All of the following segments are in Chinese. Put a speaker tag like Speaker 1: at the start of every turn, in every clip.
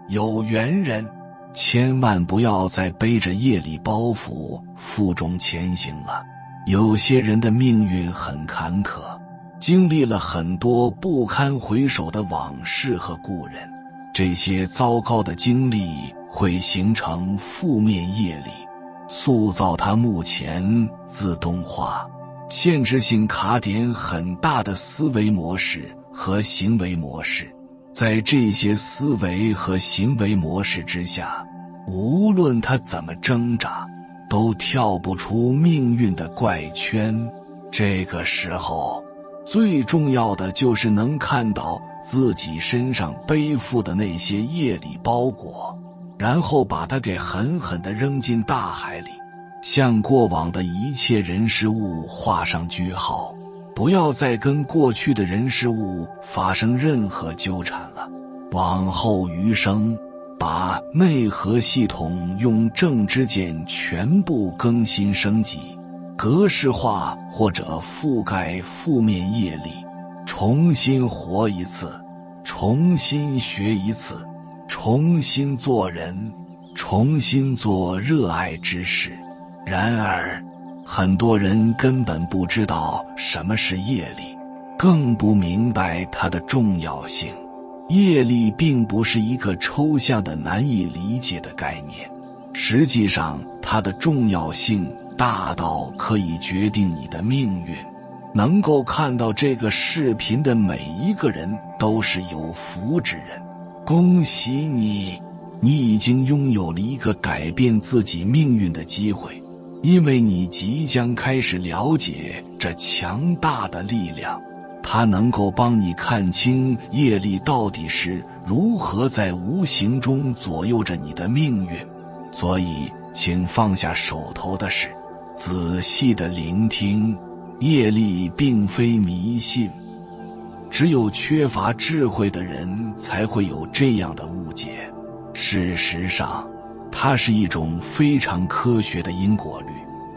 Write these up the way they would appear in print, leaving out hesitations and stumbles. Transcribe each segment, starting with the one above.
Speaker 1: 有缘人千万不要再背着业力包袱负重前行了。有些人的命运很坎坷，经历了很多不堪回首的往事和故人，这些糟糕的经历会形成负面业力，塑造他目前自动化、限制性卡点很大的思维模式和行为模式。在这些思维和行为模式之下，无论他怎么挣扎，都跳不出命运的怪圈。这个时候，最重要的就是能看到自己身上背负的那些业力包裹，然后把它给狠狠地扔进大海里，向过往的一切人事物画上句号，不要再跟过去的人事物发生任何纠缠了。往后余生，把内核系统用正知见全部更新升级，格式化或者覆盖负面业力，重新活一次，重新学一次，重新做人，重新做热爱之事。然而，很多人根本不知道什么是业力，更不明白它的重要性。业力并不是一个抽象的难以理解的概念，实际上它的重要性大到可以决定你的命运。能够看到这个视频的每一个人都是有福之人，恭喜你，你已经拥有了一个改变自己命运的机会，因为你即将开始了解这强大的力量，它能够帮你看清业力到底是如何在无形中左右着你的命运。所以，请放下手头的事，仔细地聆听。业力并非迷信，只有缺乏智慧的人才会有这样的误解。事实上，它是一种非常科学的因果律，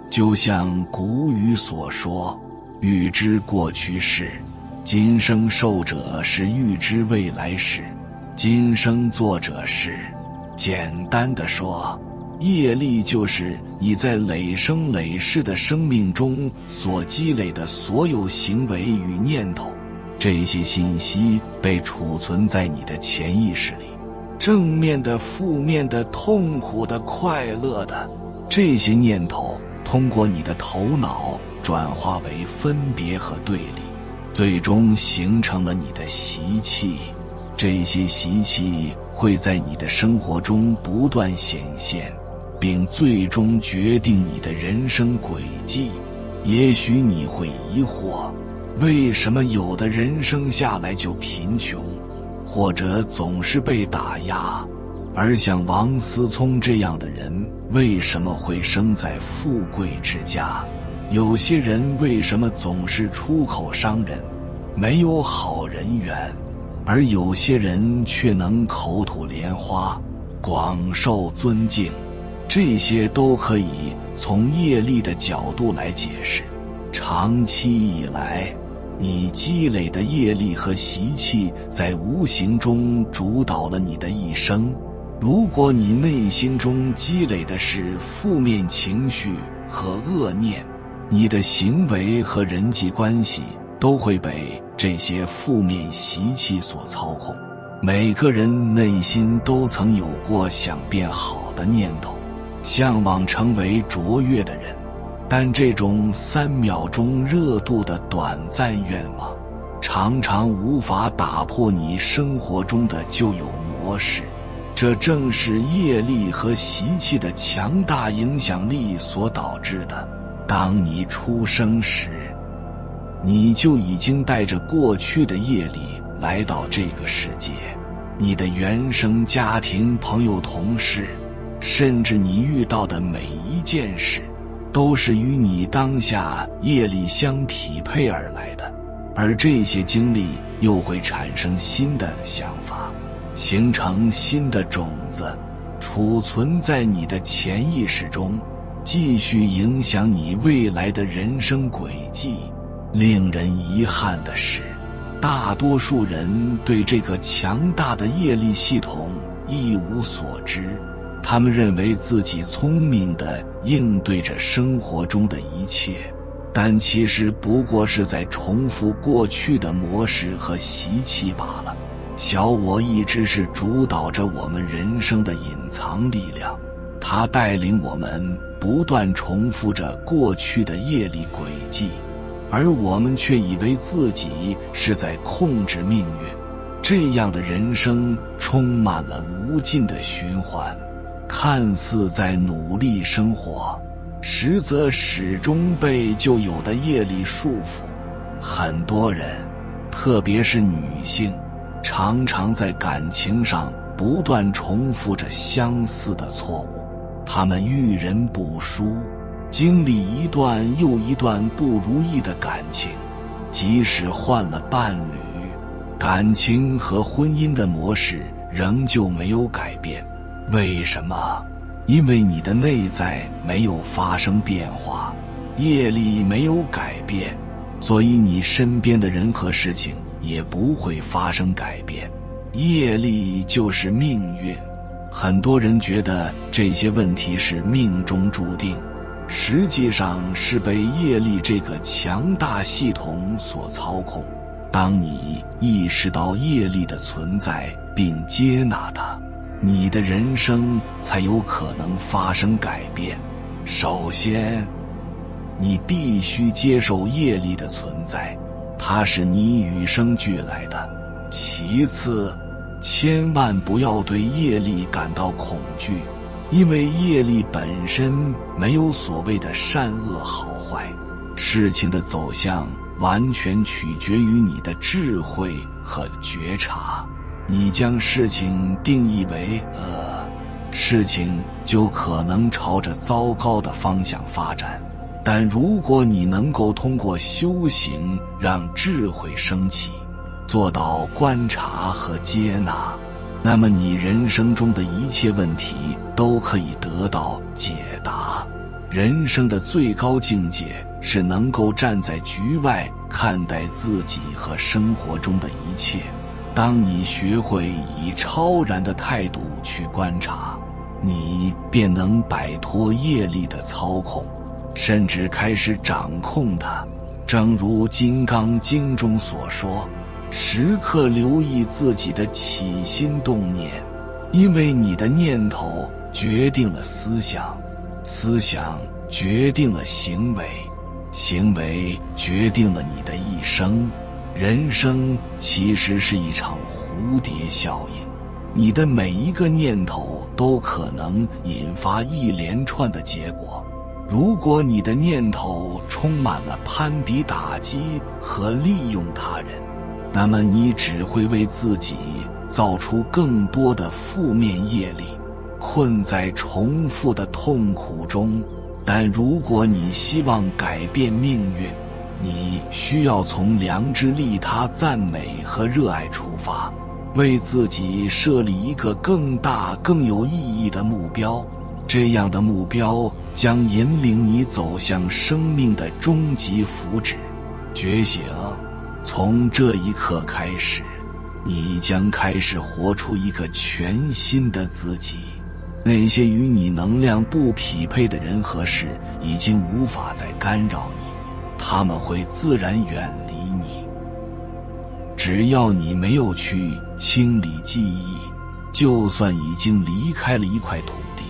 Speaker 1: 就像古语所说，预知过去事，今生受者是预知未来事，今生做者是。简单的说，业力就是你在累生累世的生命中所积累的所有行为与念头，这些信息被储存在你的潜意识里，正面的、负面的、痛苦的、快乐的，这些念头通过你的头脑转化为分别和对立，最终形成了你的习气。这些习气会在你的生活中不断显现，并最终决定你的人生轨迹。也许你会疑惑，为什么有的人生下来就贫穷，或者总是被打压，而像王思聪这样的人为什么会生在富贵之家？有些人为什么总是出口伤人，没有好人缘，而有些人却能口吐莲花，广受尊敬？这些都可以从业力的角度来解释。长期以来，你积累的业力和习气在无形中主导了你的一生。如果你内心中积累的是负面情绪和恶念，你的行为和人际关系都会被这些负面习气所操控。每个人内心都曾有过想变好的念头，向往成为卓越的人，但这种3秒钟热度的短暂愿望，常常无法打破你生活中的旧有模式。这正是业力和习气的强大影响力所导致的。当你出生时，你就已经带着过去的业力来到这个世界。你的原生家庭、朋友、同事，甚至你遇到的每一件事，都是与你当下业力相匹配而来的。而这些经历又会产生新的想法，形成新的种子，储存在你的潜意识中，继续影响你未来的人生轨迹。令人遗憾的是，大多数人对这个强大的业力系统一无所知。他们认为自己聪明地应对着生活中的一切，但其实不过是在重复过去的模式和习气罢了。小我一直是主导着我们人生的隐藏力量，它带领我们不断重复着过去的业力轨迹，而我们却以为自己是在控制命运。这样的人生充满了无尽的循环，看似在努力生活，实则始终被旧有的业力束缚。很多人，特别是女性，常常在感情上不断重复着相似的错误。他们遇人不淑，经历一段又一段不如意的感情，即使换了伴侣，感情和婚姻的模式仍旧没有改变。为什么？因为你的内在没有发生变化，业力没有改变，所以你身边的人和事情也不会发生改变。业力就是命运。很多人觉得这些问题是命中注定，实际上是被业力这个强大系统所操控。当你意识到业力的存在并接纳它，你的人生才有可能发生改变。首先，你必须接受业力的存在，它是你与生俱来的。其次，千万不要对业力感到恐惧，因为业力本身没有所谓的善恶好坏，事情的走向完全取决于你的智慧和觉察。你将事情定义为事情就可能朝着糟糕的方向发展。但如果你能够通过修行让智慧升起，做到观察和接纳，那么你人生中的一切问题都可以得到解答。人生的最高境界是能够站在局外看待自己和生活中的一切。当你学会以超然的态度去观察，你便能摆脱业力的操控，甚至开始掌控它。正如《金刚经》中所说，时刻留意自己的起心动念，因为你的念头决定了思想，思想决定了行为，行为决定了你的一生。人生其实是一场蝴蝶效应，你的每一个念头都可能引发一连串的结果。如果你的念头充满了攀比、打击和利用他人，那么你只会为自己造出更多的负面业力，困在重复的痛苦中。但如果你希望改变命运，你需要从良知、利他、赞美和热爱出发，为自己设立一个更大、更有意义的目标。这样的目标将引领你走向生命的终极福祉。觉醒，从这一刻开始，你将开始活出一个全新的自己。那些与你能量不匹配的人和事已经无法再干扰你，他们会自然远离你。只要你没有去清理记忆，就算已经离开了一块土地，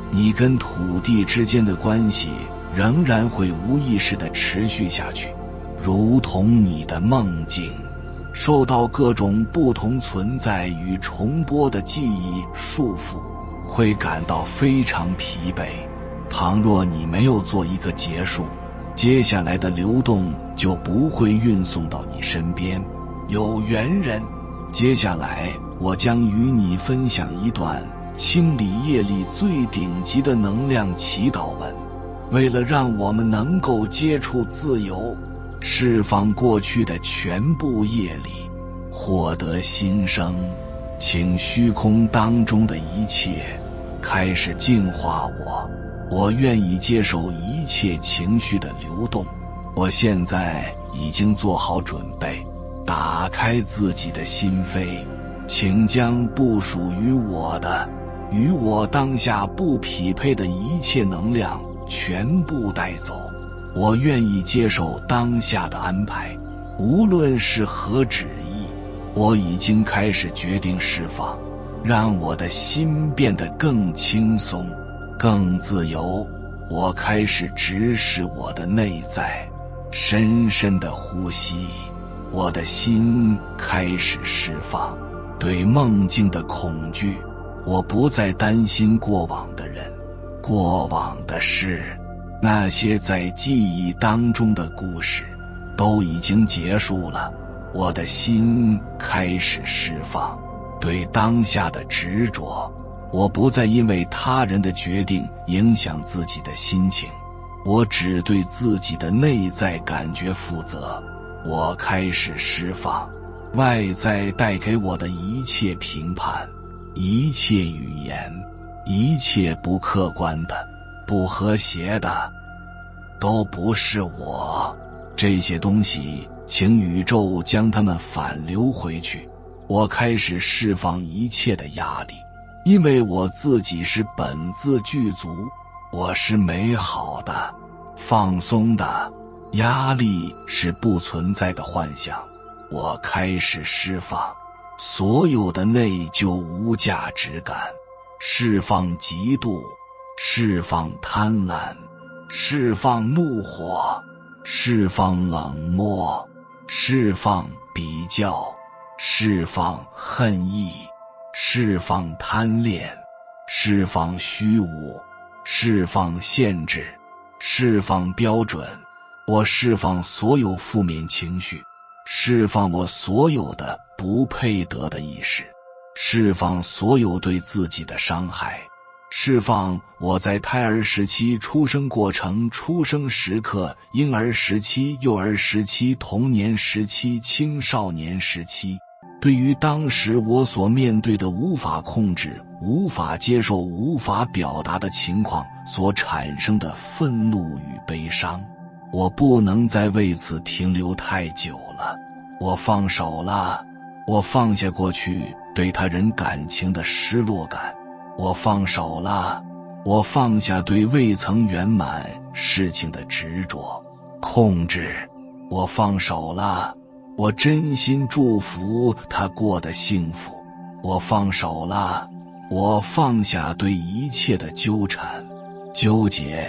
Speaker 1: 你跟土地之间的关系仍然会无意识地持续下去，如同你的梦境受到各种不同存在与重播的记忆束缚，会感到非常疲惫。倘若你没有做一个结束，接下来的流动就不会运送到你身边。有缘人，接下来我将与你分享一段清理业力最顶级的能量祈祷文。为了让我们能够接触自由，释放过去的全部业力，获得新生，请虚空当中的一切开始净化我。我愿意接受一切情绪的流动。我现在已经做好准备，打开自己的心扉，请将不属于我的、与我当下不匹配的一切能量全部带走。我愿意接受当下的安排，无论是何旨意。我已经开始决定释放，让我的心变得更轻松、更自由。我开始直视我的内在，深深的呼吸。我的心开始释放对梦境的恐惧。我不再担心过往的人、过往的事，那些在记忆当中的故事都已经结束了。我的心开始释放对当下的执着。我不再因为他人的决定影响自己的心情，我只对自己的内在感觉负责。我开始释放外在带给我的一切评判、一切语言、一切不客观的、不和谐的，都不是我。这些东西，请宇宙将它们反流回去。我开始释放一切的压力，因为我自己是本自具足，我是美好的、放松的。压力是不存在的幻想。我开始释放所有的内疚、无价值感，释放嫉妒，释放贪婪，释放怒火，释放冷漠，释放比较，释放恨意，释放贪恋，释放虚无，释放限制，释放标准。我释放所有负面情绪，释放我所有的不配得的意识，释放所有对自己的伤害，释放我在胎儿时期、出生过程、出生时刻、婴儿时期、幼儿时期、童年时期、青少年时期，对于当时我所面对的无法控制、无法接受、无法表达的情况所产生的愤怒与悲伤。我不能再为此停留太久了。我放手了，我放下过去对他人感情的失落感。我放手了，我放下对未曾圆满事情的执着、控制。我放手了，我真心祝福他过得幸福。我放手了，我放下对一切的纠缠、纠结、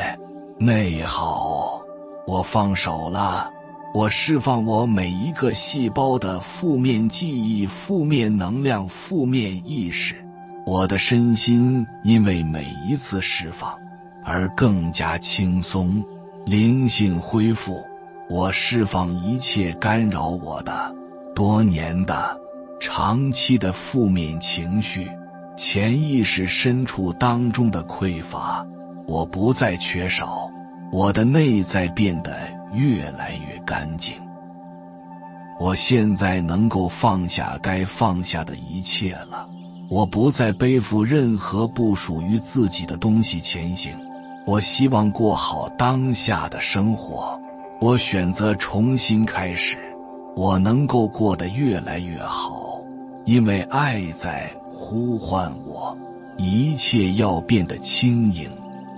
Speaker 1: 内耗。我放手了，我释放我每一个细胞的负面记忆、负面能量、负面意识。我的身心因为每一次释放而更加轻松，灵性恢复。我释放一切干扰我的多年的、长期的负面情绪，潜意识深处当中的匮乏。我不再缺少，我的内在变得越来越干净。我现在能够放下该放下的一切了。我不再背负任何不属于自己的东西前行。我希望过好当下的生活。我选择重新开始。我能够过得越来越好，因为爱在呼唤我。一切要变得轻盈。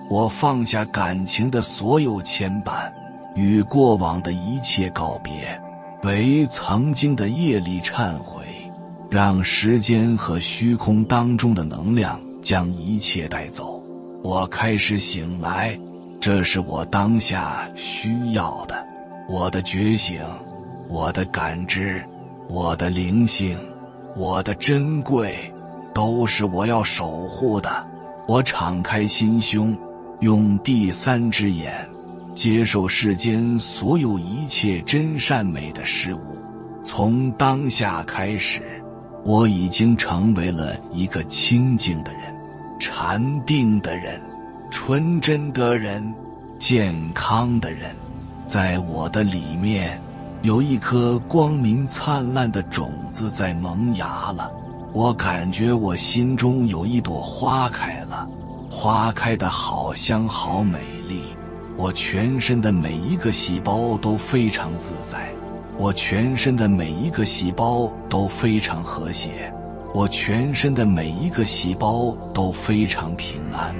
Speaker 1: 我放下感情的所有牵绊，与过往的一切告别，为曾经的业力忏悔，让时间和虚空当中的能量将一切带走。我开始醒来，这是我当下需要的。我的觉醒，我的感知，我的灵性，我的珍贵，都是我要守护的。我敞开心胸，用第三只眼接受世间所有一切真善美的事物。从当下开始，我已经成为了一个清净的人，禅定的人，纯真的人，健康的人。在我的里面有一颗光明灿烂的种子在萌芽了。我感觉我心中有一朵花开了，花开得好香好美丽。我全身的每一个细胞都非常自在，我全身的每一个细胞都非常和谐。我全身的每一个细胞都非常平安，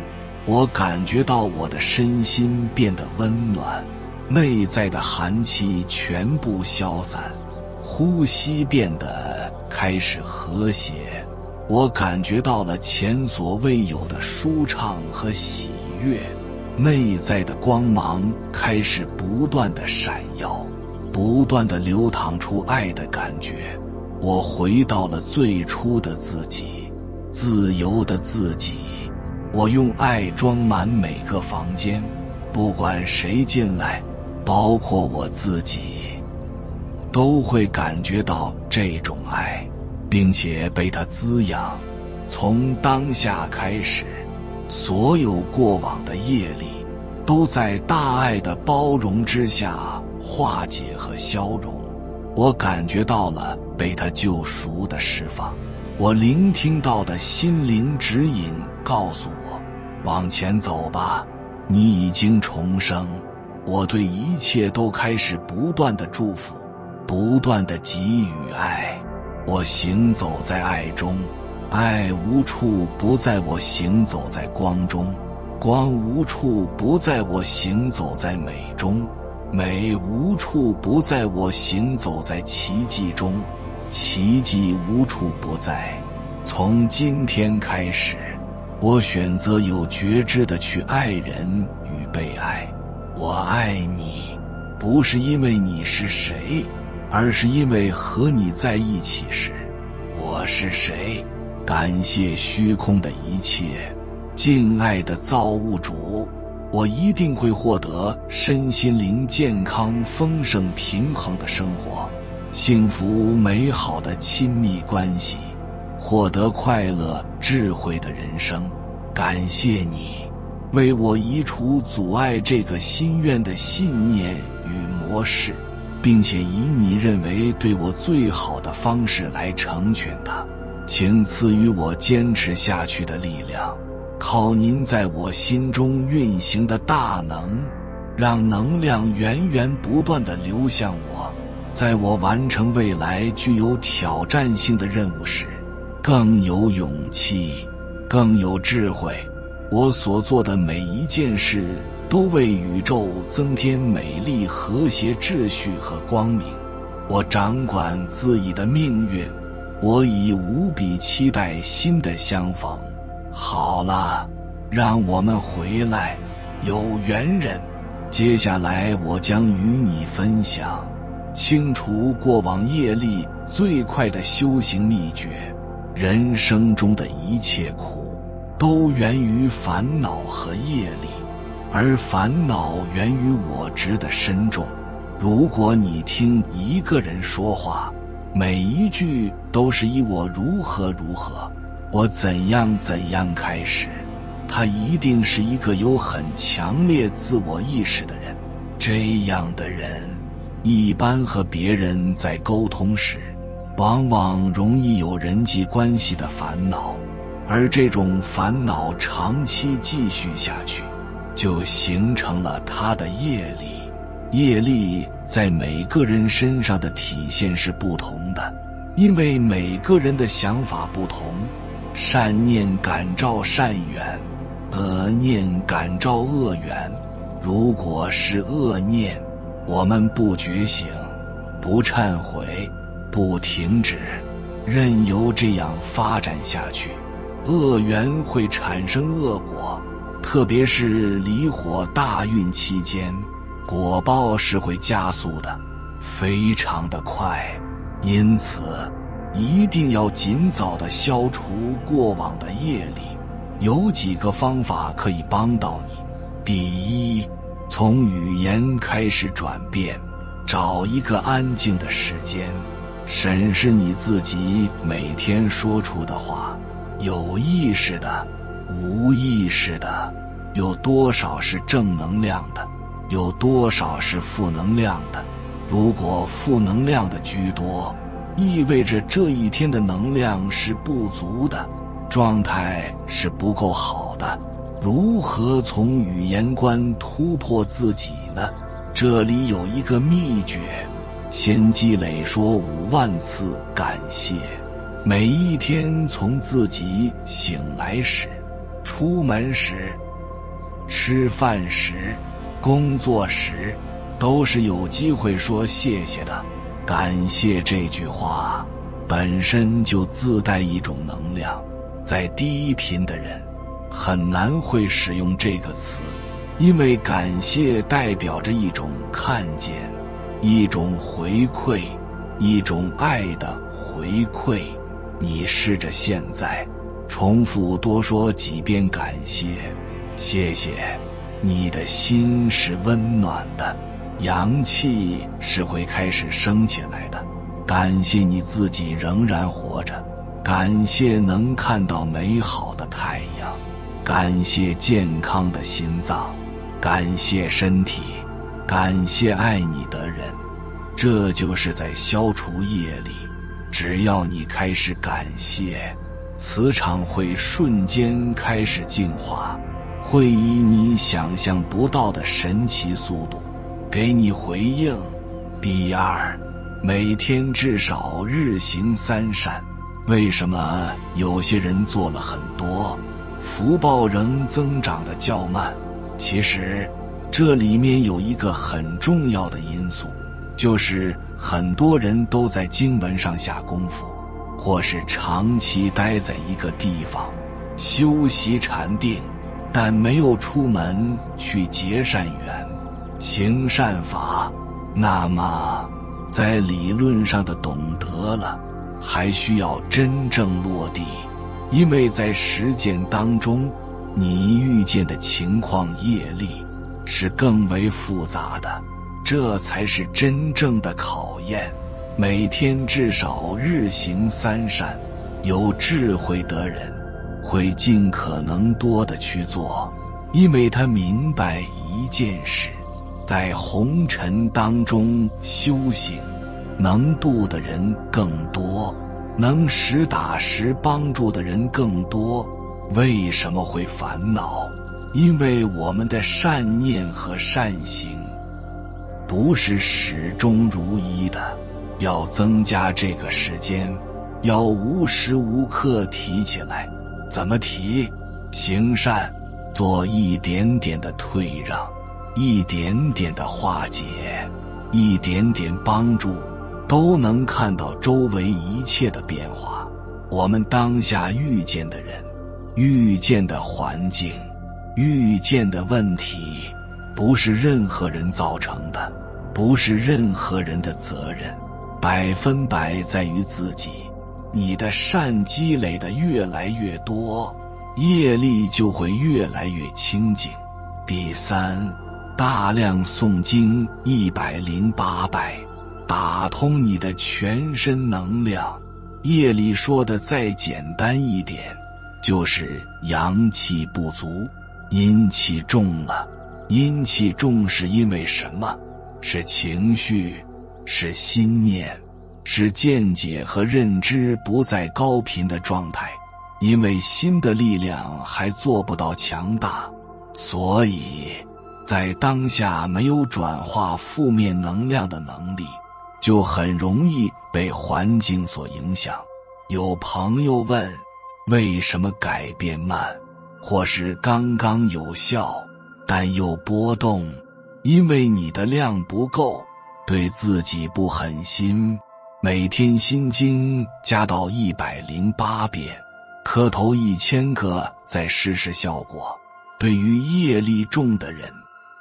Speaker 1: 我感觉到我的身心变得温暖，内在的寒气全部消散，呼吸变得开始和谐，我感觉到了前所未有的舒畅和喜悦，内在的光芒开始不断地闪耀，不断地流淌出爱的感觉。我回到了最初的自己，自由的自己。我用爱装满每个房间，不管谁进来，包括我自己，都会感觉到这种爱，并且被它滋养。从当下开始，所有过往的业力都在大爱的包容之下化解和消融。我感觉到了被他救赎的释放，我聆听到的心灵指引告诉我，往前走吧，你已经重生。我对一切都开始不断的祝福，不断的给予爱。我行走在爱中，爱无处不在我行走在光中，光无处不在我行走在美中，美无处不在我行走在奇迹中，奇迹无处不在。从今天开始，我选择有觉知地去爱人与被爱。我爱你，不是因为你是谁，而是因为和你在一起时，我是谁。感谢虚空的一切，敬爱的造物主，我一定会获得身心灵健康、丰盛、平衡的生活，幸福美好的亲密关系，获得快乐智慧的人生。感谢你为我移除阻碍这个心愿的信念与模式，并且以你认为对我最好的方式来成全它。请赐予我坚持下去的力量，靠您在我心中运行的大能，让能量源源不断地流向我，在我完成未来具有挑战性的任务时，更有勇气，更有智慧。我所做的每一件事都为宇宙增添美丽、和谐、秩序和光明。我掌管自己的命运，我已无比期待新的相逢。好了，让我们回来，有缘人。接下来我将与你分享清除过往业力最快的修行秘诀。人生中的一切苦都源于烦恼和业力，而烦恼源于我执的深重。如果你听一个人说话，每一句都是以我如何如何，我怎样怎样开始，他一定是一个有很强烈自我意识的人。这样的人一般和别人在沟通时，往往容易有人际关系的烦恼，而这种烦恼长期继续下去，就形成了他的业力。业力在每个人身上的体现是不同的，因为每个人的想法不同。善念感召善缘，恶念感召恶缘。如果是恶念，我们不觉醒，不忏悔，不停止，任由这样发展下去，恶缘会产生恶果，特别是离火大运期间，果报是会加速的，非常的快。因此一定要尽早地消除过往的业力。有几个方法可以帮到你。第一，从语言开始转变，找一个安静的时间，审视你自己每天说出的话，有意识的、无意识的，有多少是正能量的，有多少是负能量的。如果负能量的居多，意味着这一天的能量是不足的，状态是不够好的。如何从语言观突破自己呢？这里有一个秘诀，先积累说5万次感谢，每一天从自己醒来时、出门时、吃饭时、工作时，都是有机会说谢谢的。感谢这句话本身就自带一种能量，在低频的人很难会使用这个词，因为感谢代表着一种看见，一种回馈，一种爱的回馈。你试着现在重复多说几遍感谢，谢谢，你的心是温暖的，阳气是会开始升起来的。感谢你自己仍然活着，感谢能看到美好的太阳，感谢健康的心脏，感谢身体，感谢爱你的人。这就是在消除业力。只要你开始感谢，磁场会瞬间开始净化，会以你想象不到的神奇速度给你回应。第二，每天至少日行3善。为什么有些人做了很多，福报仍增长得较慢？其实这里面有一个很重要的因素，就是很多人都在经文上下功夫，或是长期待在一个地方修习禅定，但没有出门去结善缘、行善法。那么在理论上的懂得了，还需要真正落地，因为在实践当中，你遇见的情况业力是更为复杂的，这才是真正的考验。每天至少日行3善，有智慧的人会尽可能多的去做，因为他明白一件事，在红尘当中修行，能度的人更多，能实打实帮助的人更多。为什么会烦恼？因为我们的善念和善行不是始终如一的。要增加这个时间，要无时无刻提起来。怎么提？行善，做一点点的退让，一点点的化解，一点点帮助，都能看到周围一切的变化。我们当下遇见的人，遇见的环境，遇见的问题，不是任何人造成的，不是任何人的责任，100%在于自己。你的善积累的越来越多，业力就会越来越清净。第三，大量诵经108拜，打通你的全身能量。业力说的再简单一点，就是阳气不足，阴气重了。阴气重是因为什么？是情绪，是心念，是见解和认知不在高频的状态，因为心的力量还做不到强大，所以在当下没有转化负面能量的能力，就很容易被环境所影响。有朋友问，为什么改变慢，或是刚刚有效，但又波动？因为你的量不够，对自己不狠心。每天心经加到108遍，磕头1000个，再试试效果。对于业力重的人，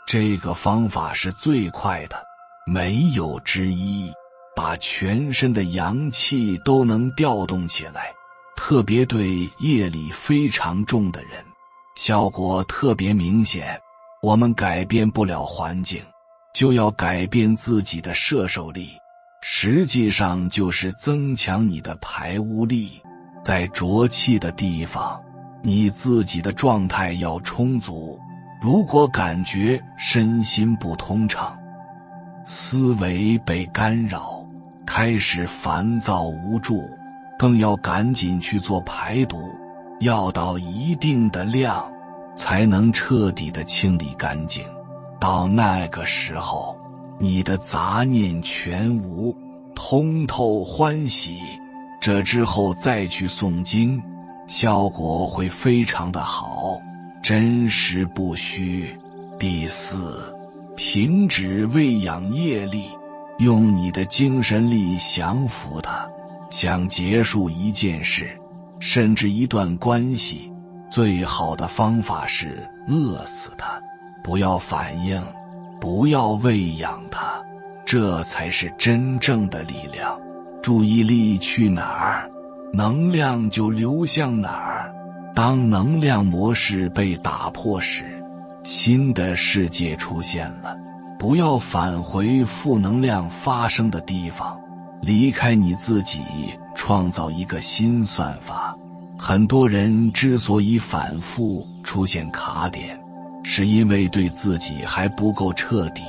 Speaker 1: 这个方法是最快的，没有之一，把全身的阳气都能调动起来。特别对业力非常重的人，效果特别明显。我们改变不了环境，就要改变自己的摄受力，实际上就是增强你的排污力。在浊气的地方，你自己的状态要充足。如果感觉身心不通畅，思维被干扰，开始烦躁无助，更要赶紧去做排毒，要到一定的量才能彻底的清理干净。到那个时候，你的杂念全无，通透欢喜，这之后再去诵经，效果会非常的好，真实不虚。第四，停止喂养业力，用你的精神力降服它。想结束一件事，甚至一段关系，最好的方法是饿死它，不要反应，不要喂养它，这才是真正的力量。注意力去哪儿，能量就流向哪儿。当能量模式被打破时，新的世界出现了。不要返回负能量发生的地方，离开你自己，创造一个新算法。很多人之所以反复出现卡点，是因为对自己还不够彻底，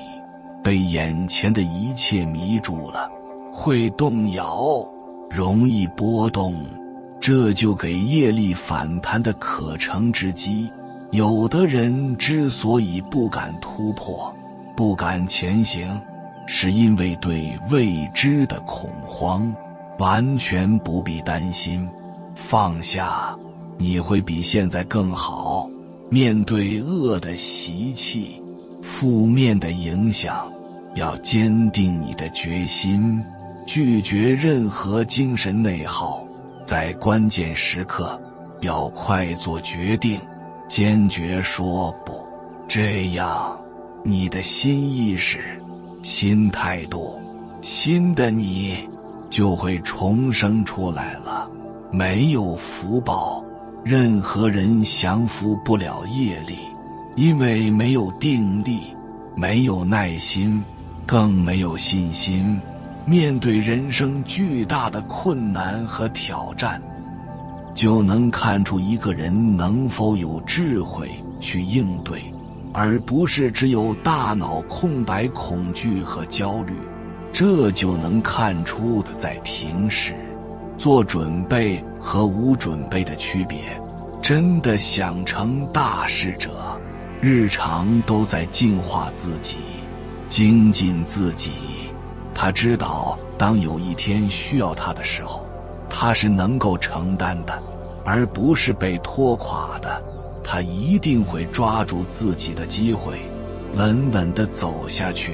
Speaker 1: 被眼前的一切迷住了，会动摇，容易波动，这就给业力反弹的可乘之机。有的人之所以不敢突破，不敢前行，是因为对未知的恐慌。完全不必担心，放下，你会比现在更好。面对恶的习气，负面的影响，要坚定你的决心，拒绝任何精神内耗。在关键时刻，要快做决定，坚决说不，这样你的新意识、新态度、新的你就会重生出来了。没有福报，任何人降服不了业力，因为没有定力，没有耐心，更没有信心。面对人生巨大的困难和挑战，就能看出一个人能否有智慧去应对，而不是只有大脑空白、恐惧和焦虑。这就能看出他在平时做准备和无准备的区别。真的想成大事者，日常都在净化自己，精进自己。他知道当有一天需要他的时候，他是能够承担的，而不是被拖垮的。他一定会抓住自己的机会，稳稳地走下去。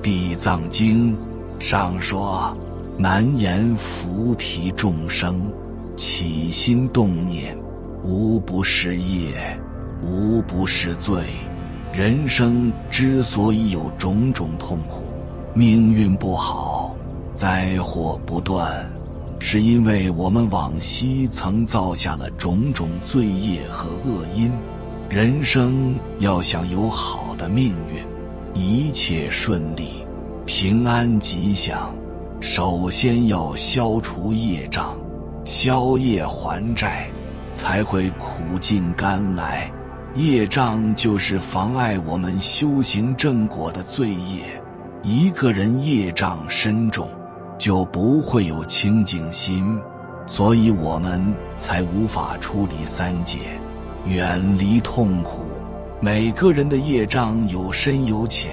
Speaker 1: 地藏经上说，难言菩提众生起心动念，无不是业，无不是罪。人生之所以有种种痛苦，命运不好，灾祸不断，是因为我们往昔曾造下了种种罪业和恶因。人生要想有好的命运，一切顺利，平安吉祥，首先要消除业障，消业还债，才会苦尽甘来。业障就是妨碍我们修行正果的罪业。一个人业障深重，就不会有清净心，所以我们才无法出离三界，远离痛苦。每个人的业障有深有浅，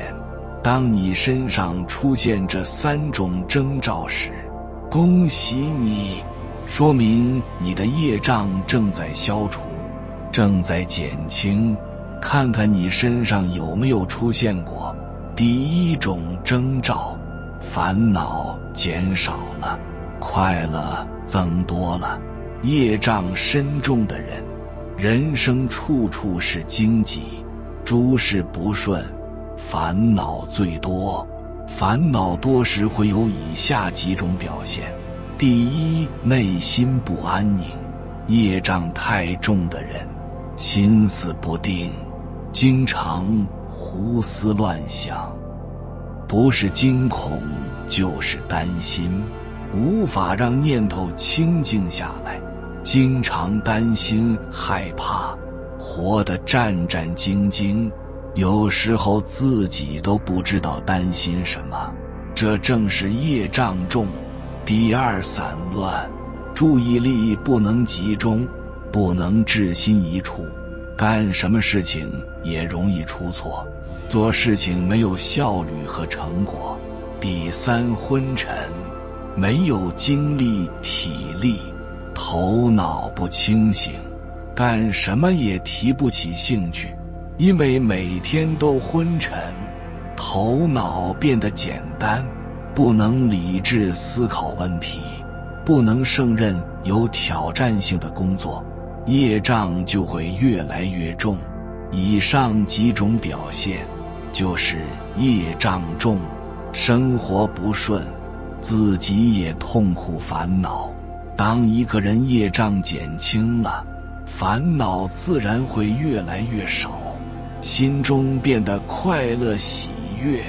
Speaker 1: 当你身上出现这三种征兆时，恭喜你，说明你的业障正在消除，正在减轻。看看你身上有没有出现过。第一种征兆，烦恼减少了，快乐增多了。业障深重的人，人生处处是荆棘，诸事不顺，烦恼最多。烦恼多时会有以下几种表现。第一，内心不安宁。业障太重的人，心思不定，经常胡思乱想，不是惊恐就是担心，无法让念头清静下来，经常担心害怕，活得战战兢兢，有时候自己都不知道担心什么，这正是业障重。第二，散乱，注意力不能集中，不能志心一处，干什么事情也容易出错，做事情没有效率和成果。第三，昏沉，没有精力、体力，头脑不清醒，干什么也提不起兴趣，因为每天都昏沉，头脑变得简单，不能理智思考问题，不能胜任有挑战性的工作，业障就会越来越重。以上几种表现就是业障重，生活不顺，自己也痛苦烦恼。当一个人业障减轻了，烦恼自然会越来越少，心中变得快乐喜悦。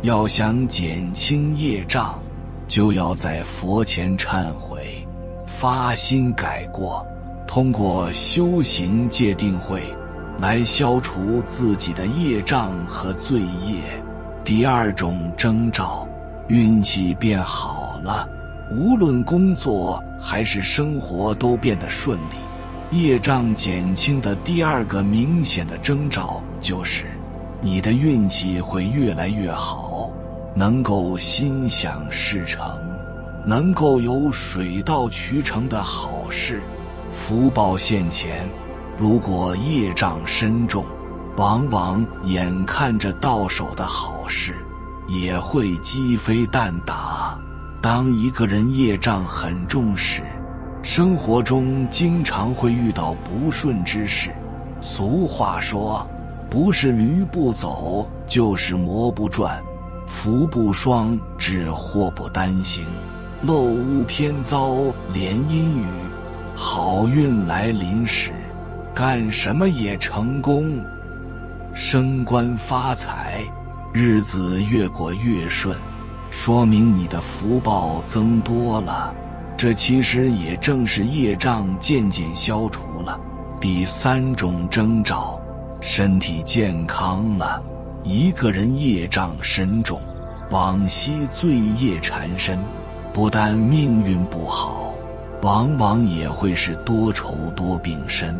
Speaker 1: 要想减轻业障，就要在佛前忏悔，发心改过，通过修行戒定慧来消除自己的业障和罪业。第二种征兆，运气变好了，无论工作还是生活都变得顺利。业障减轻的第二个明显的征兆就是你的运气会越来越好，能够心想事成，能够有水到渠成的好事，福报现前。如果业障深重，往往眼看着到手的好事也会鸡飞蛋打。当一个人业障很重时，生活中经常会遇到不顺之事。俗话说，不是驴不走，就是磨不转，福不双至，祸不单行，漏污偏遭连阴雨，好运来临时，干什么也成功。升官发财，日子越过越顺，说明你的福报增多了，这其实也正是业障渐渐消除了。第三种征兆，身体健康了。一个人业障深重，往昔罪业缠身，不但命运不好，往往也会是多愁多病身，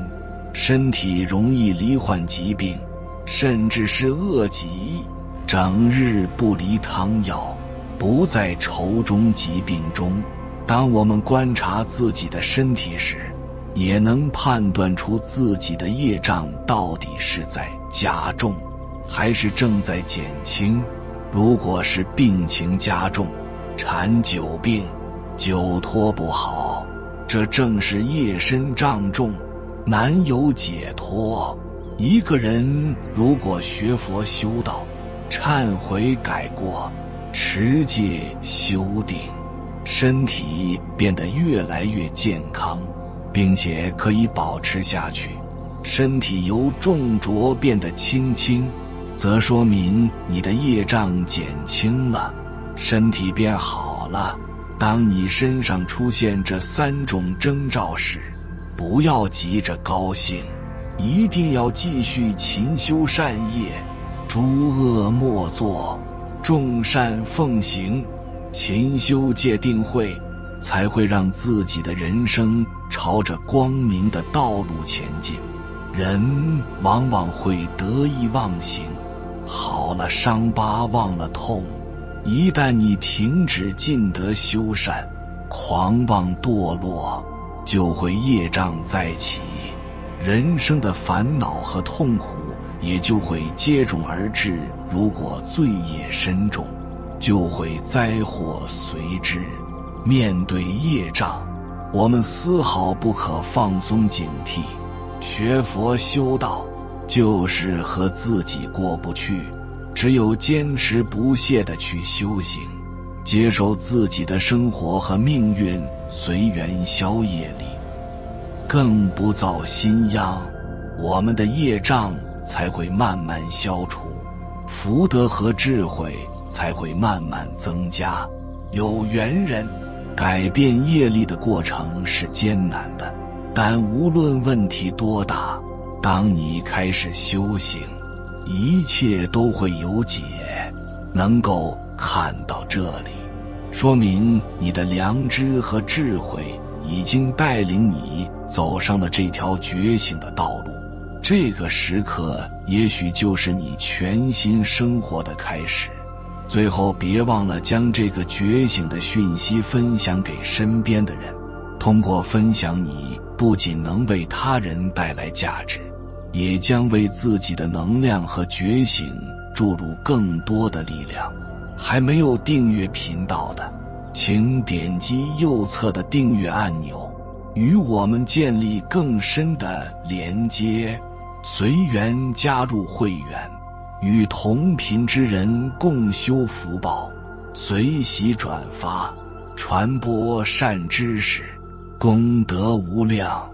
Speaker 1: 身体容易罹患疾病，甚至是恶疾，整日不离汤药，不在愁中疾病中。当我们观察自己的身体时，也能判断出自己的业障到底是在加重，还是正在减轻。如果是病情加重，缠久病，久拖不好，这正是业身障重，难有解脱。一个人如果学佛修道，忏悔改过，持戒修定，身体变得越来越健康，并且可以保持下去，身体由重浊变得轻轻，则说明你的业障减轻了，身体变好了。当你身上出现这三种征兆时，不要急着高兴，一定要继续勤修善业，诸恶莫作，众善奉行，勤修戒定慧，才会让自己的人生朝着光明的道路前进。人往往会得意忘形，好了伤疤忘了痛，一旦你停止尽德修善，狂妄堕落，就会业障再起，人生的烦恼和痛苦也就会接踵而至。如果罪业深重，就会灾祸随之。面对业障，我们丝毫不可放松警惕。学佛修道就是和自己过不去，只有坚持不懈地去修行，接受自己的生活和命运随缘消业力，更不造新殃，我们的业障才会慢慢消除，福德和智慧才会慢慢增加。有缘人，改变业力的过程是艰难的，但无论问题多大，当你开始修行，一切都会有解。能够看到这里，说明你的良知和智慧已经带领你走上了这条觉醒的道路。这个时刻也许就是你全新生活的开始。最后别忘了将这个觉醒的讯息分享给身边的人，通过分享你不仅能为他人带来价值，也将为自己的能量和觉醒注入更多的力量。还没有订阅频道的，请点击右侧的订阅按钮，与我们建立更深的连接。随缘加入会员，与同频之人共修福报，随喜转发，传播善知识，功德无量。